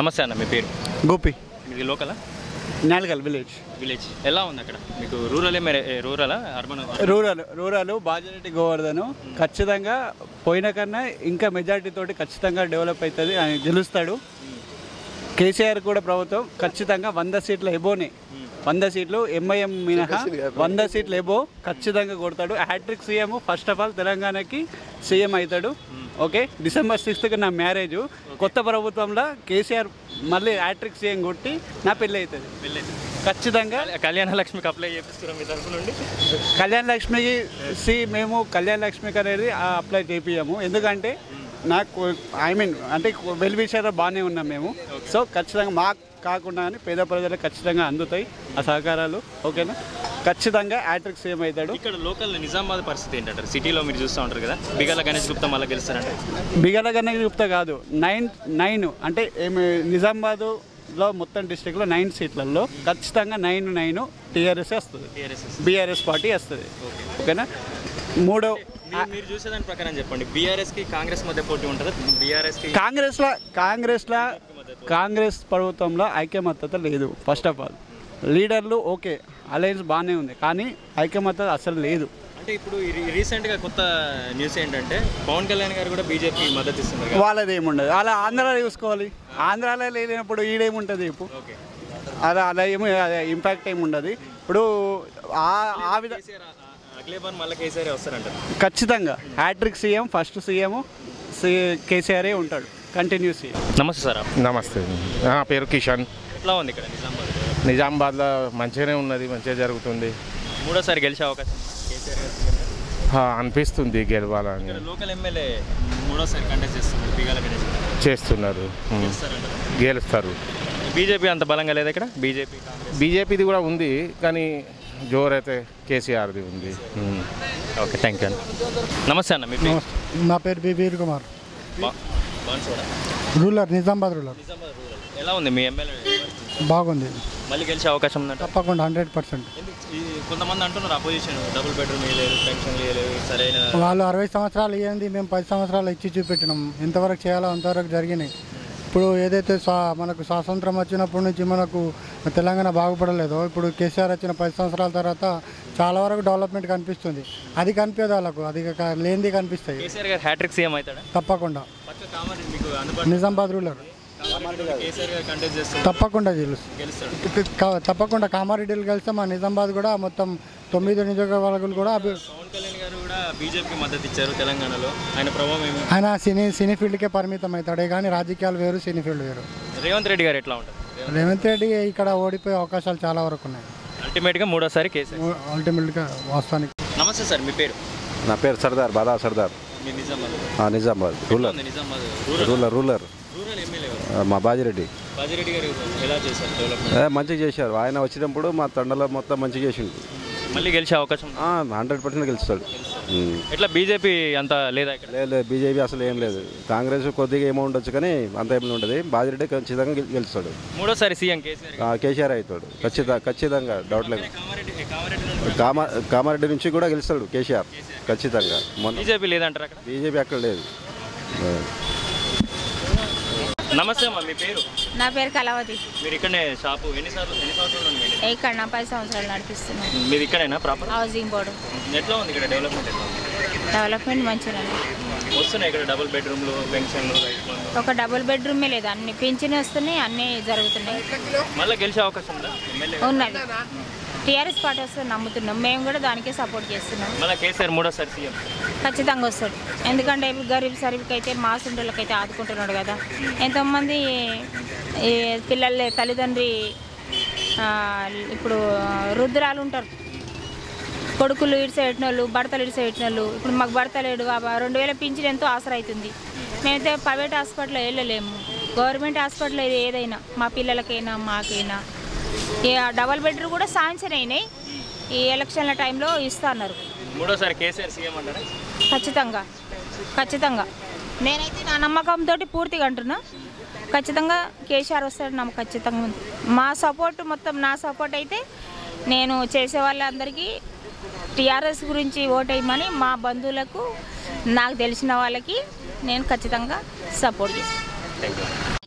నమస్తే అన్న, మీ పేరు? గోపి. మీది లోకలా? నాలుగల్ విలేజ్. ఎలా ఉంది అక్కడ మీకు? రూరలా అర్బన్? రూరల్ బాజిరెడ్డి గోవర్ధన్ ఖచ్చితంగా పోయిన కన్నా ఇంకా మెజార్టీ తోటి ఖచ్చితంగా డెవలప్ అవుతుంది, ఆయన గెలుస్తాడు. కేసీఆర్ కూడా ప్రభుత్వం ఖచ్చితంగా 100 సీట్ల ఎబోనే, 100 సీట్లు ఎంఐఎం మినహా 100 సీట్లు ఎబో ఖచ్చితంగా కొడతాడు. Hat trick CM first of all తెలంగాణకి సీఎం అవుతాడు. ఓకే, December 6th నా మ్యారేజ్. కొత్త ప్రభుత్వంలో కేసీఆర్ మళ్ళీ హ్యాట్రిక్ సీఎం కొట్టి నా పెళ్ళి అవుతుంది ఖచ్చితంగా. కళ్యాణ లక్ష్మికి అప్లై చేపిస్తున్నాం మీ తరఫు నుండి? కళ్యాణ లక్ష్మికి మేము కళ్యాణ లక్ష్మికి అనేది అప్లై చేపియము, ఎందుకంటే నాకు అంటే వెల్ విషయాలు బాగానే ఉన్నాం మేము. సో ఖచ్చితంగా మాకు కాకుండా అని పేద ప్రజలకు ఖచ్చితంగా అందుతాయి ఆ సహకారాలు. ఓకేనా, ఖచ్చితంగా హ్యాట్రిక్ సీఎం అవుతాడు. ఇక్కడ లోకల్ నిజామాబాద్ పరిస్థితి ఏంటంటారు? సిటీలో మీరు చూస్తూ ఉంటారు కదా, బిగల గణేష్ గుప్తా మళ్ళీ గెలుస్తారంటే? బిగల గణేష్ గుప్తా కాదు, 9 అంటే నిజామాబాద్లో మొత్తం డిస్ట్రిక్ట్లో 9 సీట్లలో ఖచ్చితంగా 9 టీఆర్ఎస్ వస్తుంది, బీఆర్ఎస్ పార్టీ వస్తుంది. ఓకేనా, మీరు చూసేదాని ప్రకారం చెప్పండి, బీఆర్ఎస్కి కాంగ్రెస్ మధ్య పోటీ ఉంటుంది? బీఆర్ఎస్కి కాంగ్రెస్ ప్రభుత్వంలో ఐక్యమత్యత లేదు. ఫస్ట్ ఆఫ్ ఆల్ లీడర్లు ఓకే, అలయన్స్ బాగానే ఉంది, కానీ ఐక్యమత్యత అసలు లేదు. అంటే ఇప్పుడు రీసెంట్గా కొత్త న్యూస్ ఏంటంటే పవన్ కళ్యాణ్ గారు కూడా బీజేపీ మద్దతు ఇస్తున్నారు. వాళ్ళది ఏముండదు, అలా ఆంధ్రాలో చూసుకోవాలి. ఆంధ్రాలో లేనప్పుడు ఈడేముంటుంది ఇప్పుడు? అలా ఏమి ఇంపాక్ట్ ఏమి ఉండదు. ఇప్పుడు ఆ విధంగా మళ్ళీ కేసీఆర్ వస్తారంటారు ఖచ్చితంగా. హ్యాట్రిక్ సీఎం, ఫస్ట్ సీఎం కేసీఆరే ఉంటాడు, కంటిన్యూ సీఎం. నమస్తే సార్. నమస్తే, నా పేరు కిషన్. ఎట్లా ఉంది ఇక్కడ నిజామాబాద్లో? మంచిగానే ఉన్నది, మంచిగా జరుగుతుంది. మూడోసారి గెలిచే అవకాశం కేసీఆర్ అనిపిస్తుంది గెలవాలని. లోకల్ ఎమ్మెల్యే మూడోసారి కంటెస్ట్ చేస్తున్నారు, గెలుస్తారు. బీజేపీ అంత బలంగా లేదు ఇక్కడ? బీజేపీది కూడా ఉంది, కానీ జోరు అయితే కేసీఆర్ది ఉంది. ఓకే, థ్యాంక్ యూ అండి. నమస్తే అన్న, మీ పేరు? నా పేరు వీర్ కుమార్. నిజామాబాద్ రూరల్. ఎలా ఉంది మీ ఎమ్మెల్యే? బాగుంది, మళ్ళీ గెలిచే అవకాశం ఉందంట? తప్పకుండా 100%. కొంతమంది అంటున్నారు అపోజిషన్ డబుల్ బెడ్రూమ్ ఇవ్వలేదు, పెన్షన్ ఇవ్వలేదు, సరైన వాళ్ళు 60 సంవత్సరాలు ఇవ్వండి, మేము 10 సంవత్సరాలు ఇచ్చి చూపెట్టినాం. ఎంతవరకు చేయాలో అంతవరకు జరిగినాయి. ఇప్పుడు ఏదైతే మనకు స్వాతంత్రం వచ్చినప్పటి నుంచి మనకు తెలంగాణ బాగుపడలేదో, ఇప్పుడు కేసీఆర్ వచ్చిన 10 సంవత్సరాల తర్వాత చాలా వరకు డెవలప్మెంట్ కనిపిస్తుంది. అది కనిపించదు వాళ్ళకు, అది లేనిది కనిపిస్తాయి. కేసీఆర్ గారు హ్యాట్రిక్ సీఎం అవుతాడా? తప్పకుండా. నిజామాబాద్ రూరల్ తప్పకుండా గెలుస్తాడు. తప్పకుండా కామారెడ్డిలు కలిస్తే మా నిజామాబాద్ కూడా మొత్తం 9 నియోజకవర్గాలు కూడా బీజేపీ మద్దతు ఇచ్చారు తెలంగాణలో. ఆయన ప్రభావం ఆయన సినీ ఫీల్డ్కే పరిమితం అవుతాడే కానీ రాజకీయాలు వేరు, సినీ ఫీల్డ్ వేరు. రేవంత్ రెడ్డి గారు ఎట్లా ఉంటారు? రేవంత్ రెడ్డి ఇక్కడ ఓడిపోయే అవకాశాలు చాలా వరకు ఉన్నాయి. అల్టిమేట్గా మూడోసారి కేసీఆర్ అల్టిమేట్గా వాస్తవానికి. నమస్తే సార్, మీ పేరు? నా పేరు సర్దార్, బాదా సర్దార్. నిజామాబాద్ రూరల్ మా బాజిరెడ్డి గారు ఎలా చేశారు డెవలప్మెంట్? మంచిగా చేశారు. ఆయన వచ్చినప్పుడు మా తండలో మొత్తం మంచిగా చేసిండు. మళ్ళీ గెలిచే అవకాశం 100% గెలుస్తాడు. ఎట్లా బీజేపీ అంత లేదా? లేదు, బీజేపీ అసలు ఏం లేదు. కాంగ్రెస్ కొద్దిగా ఏమో ఉండొచ్చు, కానీ అంత ఏమి ఉండదు. బాజిరెడ్డి ఖచ్చితంగా గెలుస్తాడు. మూడోసారి సీఎం కేసీఆర్ అవుతాడు ఖచ్చితంగా, డౌట్ లేదు. కామారెడ్డి నుంచి కూడా గెలుస్తాడు కేసీఆర్ ఖచ్చితంగా. బీజేపీ లేదంటారు అక్కడ? బీజేపీ అక్కడ లేదు. నమస్తే అమ్మా, మీ పేరు? నా పేరు కళావతి. మీరు ఇక్కడనే షాపు ఎన్ని సంవత్సరాలు? ఇక్కడ 10 సంవత్సరాలు నడిపిస్తున్నాను. మీరు ఇక్కడేనా ప్రాపర్? Housing board. ఎట్లా ఉంది ఇక్కడ డెవలప్మెంట్? డెవలప్మెంట్ మంచిగా వస్తున్నాయి ఇక్కడ డబుల్ బెడ్రూమ్లు, పెన్షన్లు? ఒక డబుల్ బెడ్రూమే లేదు, అన్ని పింఛన్ వస్తున్నాయి, అన్నీ జరుగుతున్నాయి. మళ్ళీ గెలిచే అవకాశం ఉందా? ఉన్నది. టీఆర్ఎస్ పార్టీ వస్తే నమ్ముతున్నాం, మేము కూడా దానికే సపోర్ట్ చేస్తున్నాం. మళ్ళీ కేసీఆర్ మూడోసారి సీఎం ఖచ్చితంగా వస్తాడు, ఎందుకంటే గరీబ్ సరీబ్కి అయితే మాసుండలకైతే ఆదుకుంటున్నాడు కదా. ఎంతోమంది పిల్లల తల్లిదండ్రి ఇప్పుడు రుద్రాలు ఉంటారు, కొడుకులు ఇడిసేయటం వాళ్ళు, భర్తలు ఇడిసేయటం వాళ్ళు. ఇప్పుడు మాకు భర్త లేడు, 2000 పింఛన్ ఎంతో ఆసర అవుతుంది. మేమైతే ప్రైవేట్ హాస్పిటల్లో వెళ్ళలేము, గవర్నమెంట్ హాస్పిటల్ ఏదైనా మా పిల్లలకైనా మాకైనా. డబల్ బెడ్రూమ్ కూడా శాంక్షన్ అయినాయి, ఈ ఎలక్షన్ల టైంలో ఇస్తున్నారు. మూడోసారి కేసీఆర్ సీఎం అంటారా? ఖచ్చితంగా నేనైతే నా నమ్మకంతో పూర్తిగా అంటున్నా, ఖచ్చితంగా కేసీఆర్ వస్తాడు, నమ్మకం ఖచ్చితంగా ఉంది. మా సపోర్ట్ మొత్తం, నా సపోర్ట్ అయితే నేను చేసే వాళ్ళందరికీ టీఆర్ఎస్ గురించి ఓటేయమని, మా బంధువులకు నాకు తెలిసిన వాళ్ళకి నేను ఖచ్చితంగా సపోర్ట్ చేస్తాను.